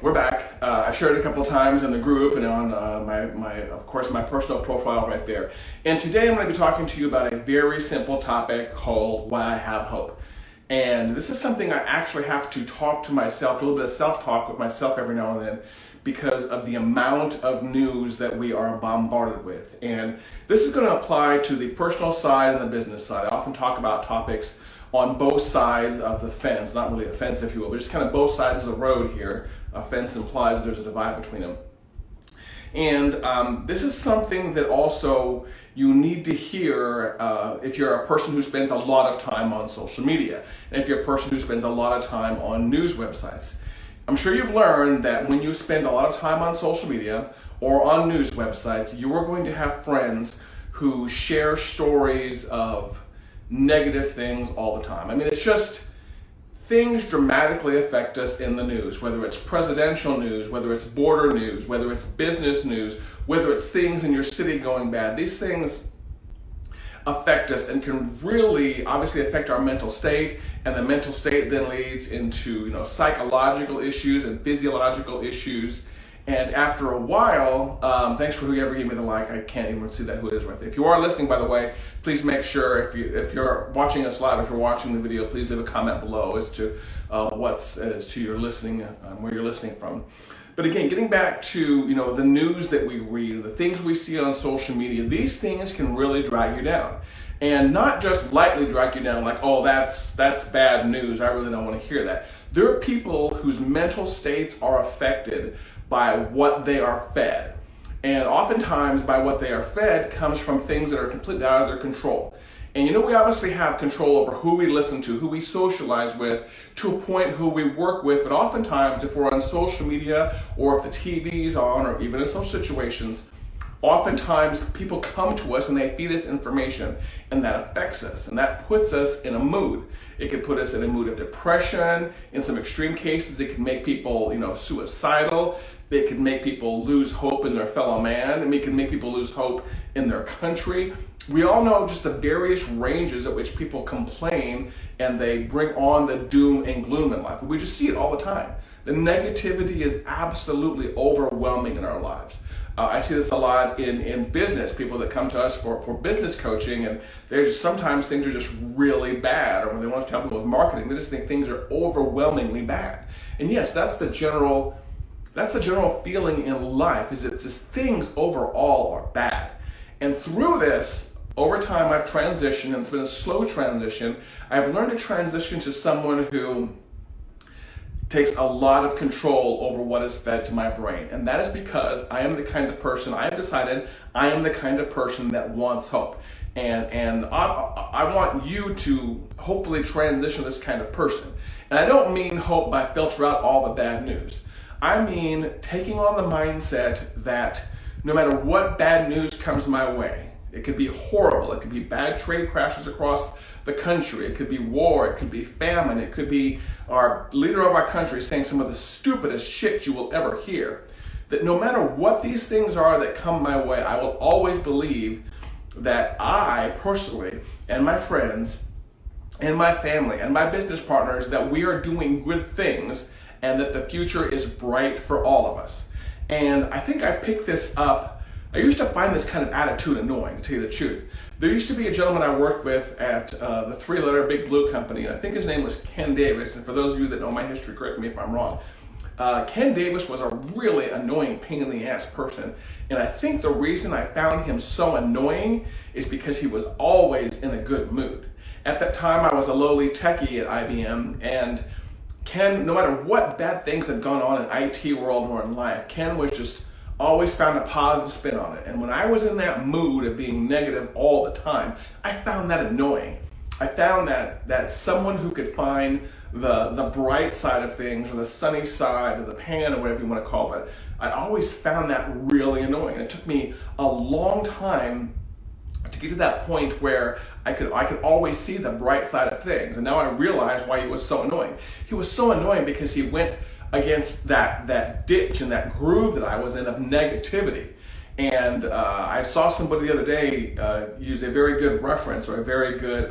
we're back. I shared it a couple of times in the group and on of course, my personal profile right there. And today I'm going to be talking to you about a very simple topic called why I have hope. And this is something I actually have to talk to myself, a little bit of self-talk with myself every now and then, because of the amount of news that we are bombarded with. And this is going to apply to the personal side and the business side. I often talk about topics on both sides of the fence, not really a fence if you will, but just kind of both sides of the road here. A fence implies that there's a divide between them. And this is something that also you need to hear if you're a person who spends a lot of time on social media, and if you're a person who spends a lot of time on news websites. I'm sure you've learned that when you spend a lot of time on social media or on news websites, you are going to have friends who share stories of negative things all the time. I mean, it's just things dramatically affect us in the news, whether it's presidential news, whether it's border news, whether it's business news, whether it's things in your city going bad. These things affect us and can really obviously affect our mental state, and the mental state then leads into psychological issues and physiological issues. And after a while, thanks for whoever gave me the like. I can't even see that who it is right there. If you are listening, by the way, please make sure if you're watching us live, if you're watching the video, please leave a comment below as to your listening, where you're listening from. But again, getting back to the news that we read, the things we see on social media, these things can really drag you down. And not just lightly drag you down like, oh, that's bad news, I really don't want to hear that. There are people whose mental states are affected by what they are fed. And oftentimes by what they are fed comes from things that are completely out of their control. And we obviously have control over who we listen to, who we socialize with, to a point who we work with, but oftentimes if we're on social media or if the TV's on or even in social situations, oftentimes people come to us and they feed us information, and that affects us, and that puts us in a mood. It can put us in a mood of depression. In some extreme cases, it can make people, suicidal. It can make people lose hope in their fellow man, and it can make people lose hope in their country. We all know just the various ranges at which people complain and they bring on the doom and gloom in life. We just see it all the time. The negativity is absolutely overwhelming in our lives. I see this a lot in business, people that come to us for business coaching, and sometimes things are just really bad, or when they want us to help them with marketing, they just think things are overwhelmingly bad. And yes, that's the general feeling in life, is it's just things overall are bad. And through this, over time I've transitioned, and it's been a slow transition. I've learned to transition to someone who takes a lot of control over what is fed to my brain. And that is because I am the kind of person, I have decided I am the kind of person that wants hope. And I want you to hopefully transition this kind of person. And I don't mean hope by filter out all the bad news. I mean taking on the mindset that no matter what bad news comes my way, it could be horrible, it could be bad trade crashes across the country, it could be war, it could be famine, it could be our leader of our country saying some of the stupidest shit you will ever hear. That no matter what these things are that come my way, I will always believe that I personally and my friends and my family and my business partners, that we are doing good things and that the future is bright for all of us. And I think I picked this up. I used to find this kind of attitude annoying, to tell you the truth. There used to be a gentleman I worked with at the three-letter Big Blue Company, and I think his name was Ken Davis, and for those of you that know my history, correct me if I'm wrong. Ken Davis was a really annoying, pain-in-the-ass person, and I think the reason I found him so annoying is because he was always in a good mood. At that time, I was a lowly techie at IBM, and Ken, no matter what bad things had gone on in IT world or in life, Ken was just always found a positive spin on it. And when I was in that mood of being negative all the time, I found that annoying. I found that someone who could find the bright side of things, or the sunny side, or the pan, or whatever you want to call it, I always found that really annoying. And it took me a long time to get to that point where I could always see the bright side of things. And now I realize why he was so annoying. He was so annoying because he went against that ditch and that groove that I was in of negativity. And I saw somebody the other day use a very good reference, or a very good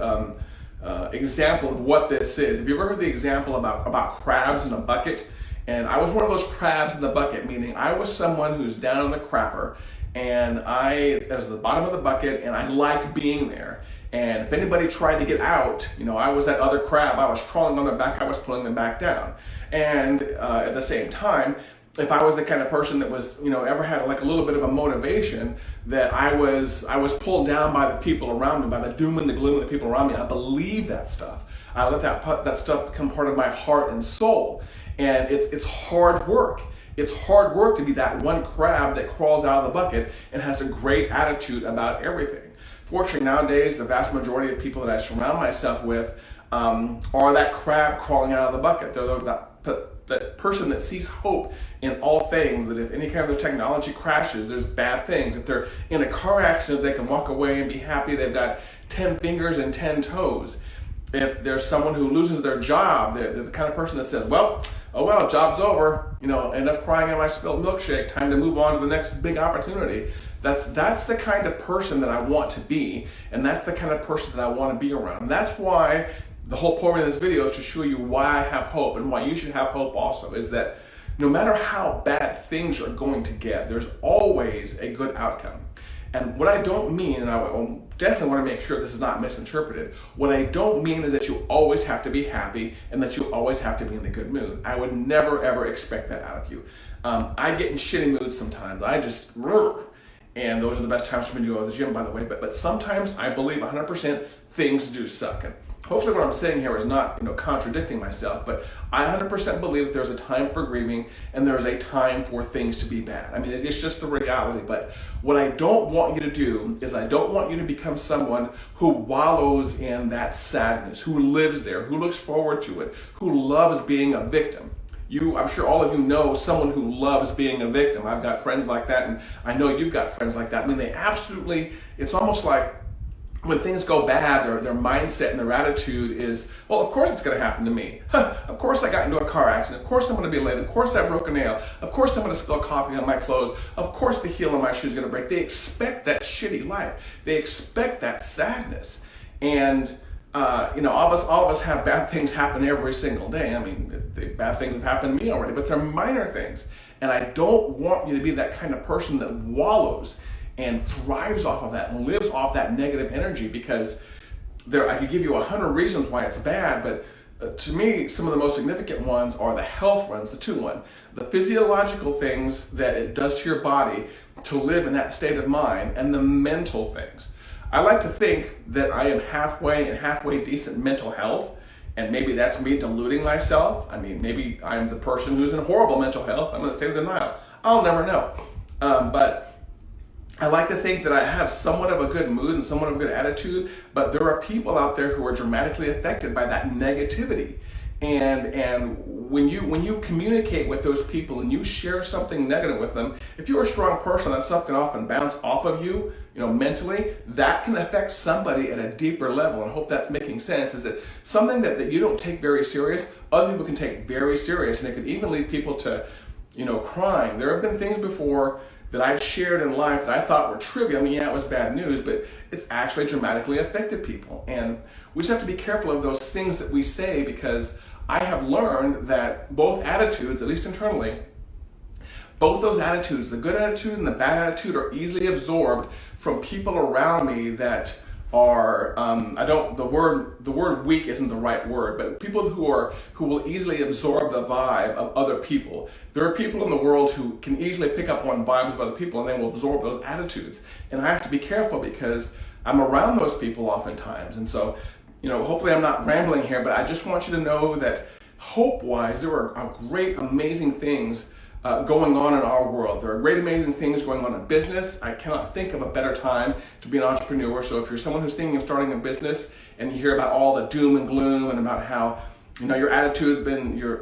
example of what this is. Have you ever heard the example about crabs in a bucket? And I was one of those crabs in the bucket, meaning I was someone who's down in the crapper, and I was at the bottom of the bucket, and I liked being there. And if anybody tried to get out, I was that other crab. I was crawling on their back, I was pulling them back down. And at the same time, if I was the kind of person that was, ever had like a little bit of a motivation, that I was pulled down by the people around me, by the doom and the gloom of the people around me. I believe that stuff. I let that stuff become part of my heart and soul. And it's hard work. It's hard work to be that one crab that crawls out of the bucket and has a great attitude about everything. Fortunately, nowadays, the vast majority of people that I surround myself with are that crab crawling out of the bucket. They're that person that sees hope in all things, that if any kind of technology crashes, there's bad things. If they're in a car accident, they can walk away and be happy they've got 10 fingers and 10 toes. If there's someone who loses their job, they're the kind of person that says, well, job's over, enough crying on my spilled milkshake, time to move on to the next big opportunity. That's the kind of person that I want to be, and that's the kind of person that I want to be around. And that's why the whole point of this video is to show you why I have hope, and why you should have hope also, is that no matter how bad things are going to get, there's always a good outcome. And what I don't mean, and I definitely want to make sure this is not misinterpreted, what I don't mean is that you always have to be happy and that you always have to be in a good mood. I would never ever expect that out of you. I get in shitty moods sometimes. I just, and those are the best times for me to go to the gym, by the way, but sometimes I believe 100% things do suck. And hopefully what I'm saying here is not, contradicting myself, but I 100% believe that there's a time for grieving and there's a time for things to be bad. I mean, it's just the reality. But what I don't want you to do is I don't want you to become someone who wallows in that sadness, who lives there, who looks forward to it, who loves being a victim. I'm sure all of you know someone who loves being a victim. I've got friends like that, and I know you've got friends like that. I mean, it's almost like when things go bad, their mindset and their attitude is, well, of course it's going to happen to me. Of course I got into a car accident. Of course I'm going to be late. Of course I broke a nail. Of course I'm going to spill coffee on my clothes. Of course the heel of my shoe is going to break. They expect that shitty life. They expect that sadness. And all of us have bad things happen every single day. I mean, bad things have happened to me already, but they're minor things. And I don't want you to be that kind of person that wallows and thrives off of that and lives off that negative energy, because I could give you 100 reasons why it's bad, but to me, some of the most significant ones are the health ones, the the physiological things that it does to your body to live in that state of mind, and the mental things. I like to think that I am halfway decent mental health, and maybe that's me deluding myself. I mean, maybe I'm the person who's in horrible mental health. I'm in a state of denial. I'll never know. But I like to think that I have somewhat of a good mood and somewhat of a good attitude, but there are people out there who are dramatically affected by that negativity. And when you communicate with those people and you share something negative with them, if you're a strong person, that stuff can often bounce off of you, mentally. That can affect somebody at a deeper level. And I hope that's making sense, is that something that you don't take very serious, other people can take very serious, and it can even lead people to, crying. There have been things before that I've shared in life that I thought were trivial. I mean, yeah, it was bad news, but it's actually dramatically affected people. And we just have to be careful of those things that we say, because I have learned that both attitudes, at least internally, both those attitudes, the good attitude and the bad attitude, are easily absorbed from people around me that are, the word weak isn't the right word, but people who will easily absorb the vibe of other people. There are people in the world who can easily pick up on vibes of other people, and they will absorb those attitudes. And I have to be careful, because I'm around those people oftentimes. And so, hopefully I'm not rambling here, but I just want you to know that hope-wise, there are great, amazing things going on in our world. There are great, amazing things going on in business. I cannot think of a better time to be an entrepreneur. So if you're someone who's thinking of starting a business and you hear about all the doom and gloom and about how your attitude's been, your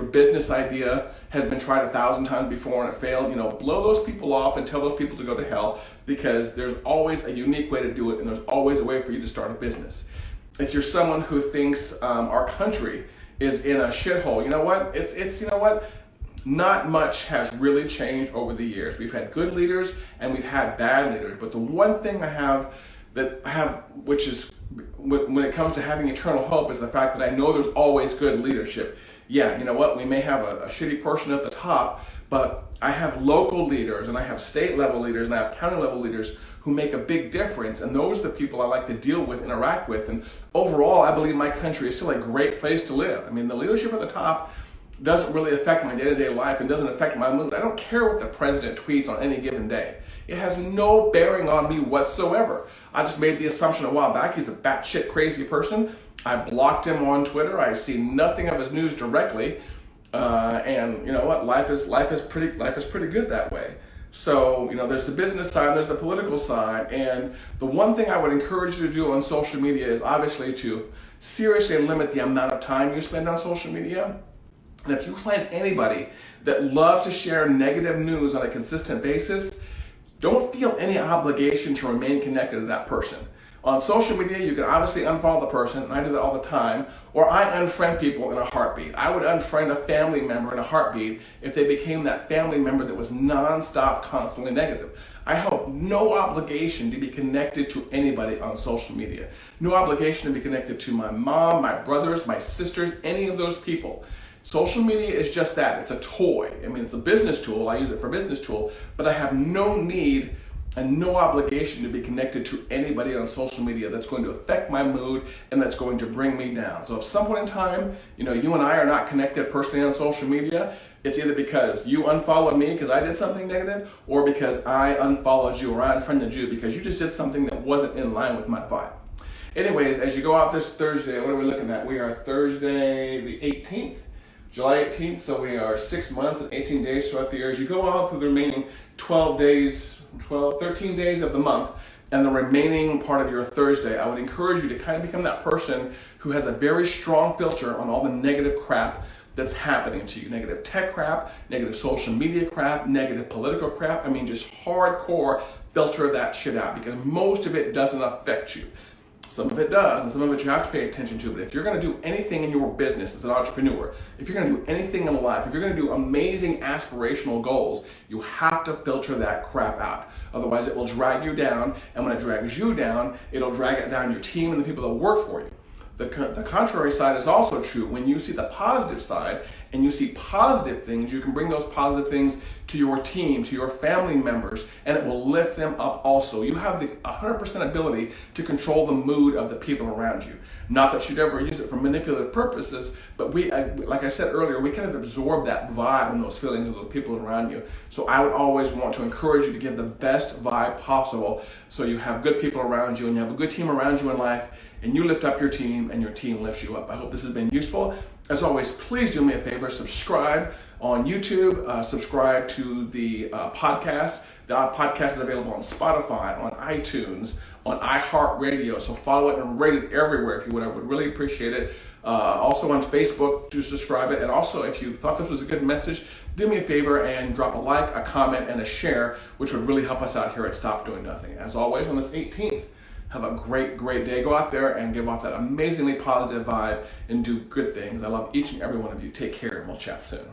business idea has been tried 1,000 times before and it failed, blow those people off and tell those people to go to hell, because there's always a unique way to do it, and there's always a way for you to start a business. If you're someone who thinks our country is in a shithole, not much has really changed over the years. We've had good leaders and we've had bad leaders. But the one thing which is when it comes to having eternal hope is the fact that I know there's always good leadership. Yeah, you know what? We may have a shitty person at the top, but I have local leaders and I have state level leaders and I have county level leaders who make a big difference. And those are the people I like to deal with, interact with. And overall, I believe my country is still a great place to live. I mean, the leadership at the top doesn't really affect my day-to-day life and doesn't affect my mood. I don't care what the president tweets on any given day. It has no bearing on me whatsoever. I just made the assumption a while back he's a batshit crazy person. I blocked him on Twitter. I see nothing of his news directly. And you know what? Life is pretty good that way. So, you know, there's the business side, there's the political side, and the one thing I would encourage you to do on social media is obviously to seriously limit the amount of time you spend on social media. And if you find anybody that loves to share negative news on a consistent basis, don't feel any obligation to remain connected to that person. On social media, you can obviously unfollow the person, and I do that all the time, or I unfriend people in a heartbeat. I would unfriend a family member in a heartbeat if they became that family member that was nonstop, constantly negative. I have no obligation to be connected to anybody on social media. No obligation to be connected to my mom, my brothers, my sisters, any of those people. Social media is just that. It's a toy. I mean, it's a business tool. I use it for business tool, but I have no need and no obligation to be connected to anybody on social media that's going to affect my mood and that's going to bring me down. So if some point in time, you know, you and I are not connected personally on social media, it's either because you unfollowed me because I did something negative, or because I unfollowed you or I unfriended you because you just did something that wasn't in line with my vibe. Anyways, as you go out this Thursday, what are we looking at? We are Thursday the 18th. July 18th, so we are 6 months and 18 days throughout the year. As you go out through the remaining 13 days of the month, and the remaining part of your Thursday, I would encourage you to kind of become that person who has a very strong filter on all the negative crap that's happening to you. Negative tech crap, negative social media crap, negative political crap. I mean, just hardcore filter that shit out, because most of it doesn't affect you. Some of it does, and some of it you have to pay attention to. But if you're going to do anything in your business as an entrepreneur, if you're going to do anything in life, if you're going to do amazing aspirational goals, you have to filter that crap out. Otherwise, it will drag you down, and when it drags you down, it'll drag it down your team and the people that work for you. The contrary side is also true. When you see the positive side and you see positive things, you can bring those positive things to your team, to your family members, and it will lift them up also. You have the 100% ability to control the mood of the people around you. Not that you'd ever use it for manipulative purposes, but like I said earlier, we kind of absorb that vibe and those feelings of the people around you. So I would always want to encourage you to give the best vibe possible so you have good people around you and you have a good team around you in life, and you lift up your team and your team lifts you up. I hope this has been useful. As always, please do me a favor, subscribe on YouTube, subscribe to the podcast. The podcast is available on Spotify, on iTunes, on iHeartRadio, so follow it and rate it everywhere if you would. I would really appreciate it. Also on Facebook, to subscribe it. And also, if you thought this was a good message, do me a favor and drop a like, a comment, and a share, which would really help us out here at Stop Doing Nothing. As always, on this 18th, have a great, great day. Go out there and give off that amazingly positive vibe and do good things. I love each and every one of you. Take care, and we'll chat soon.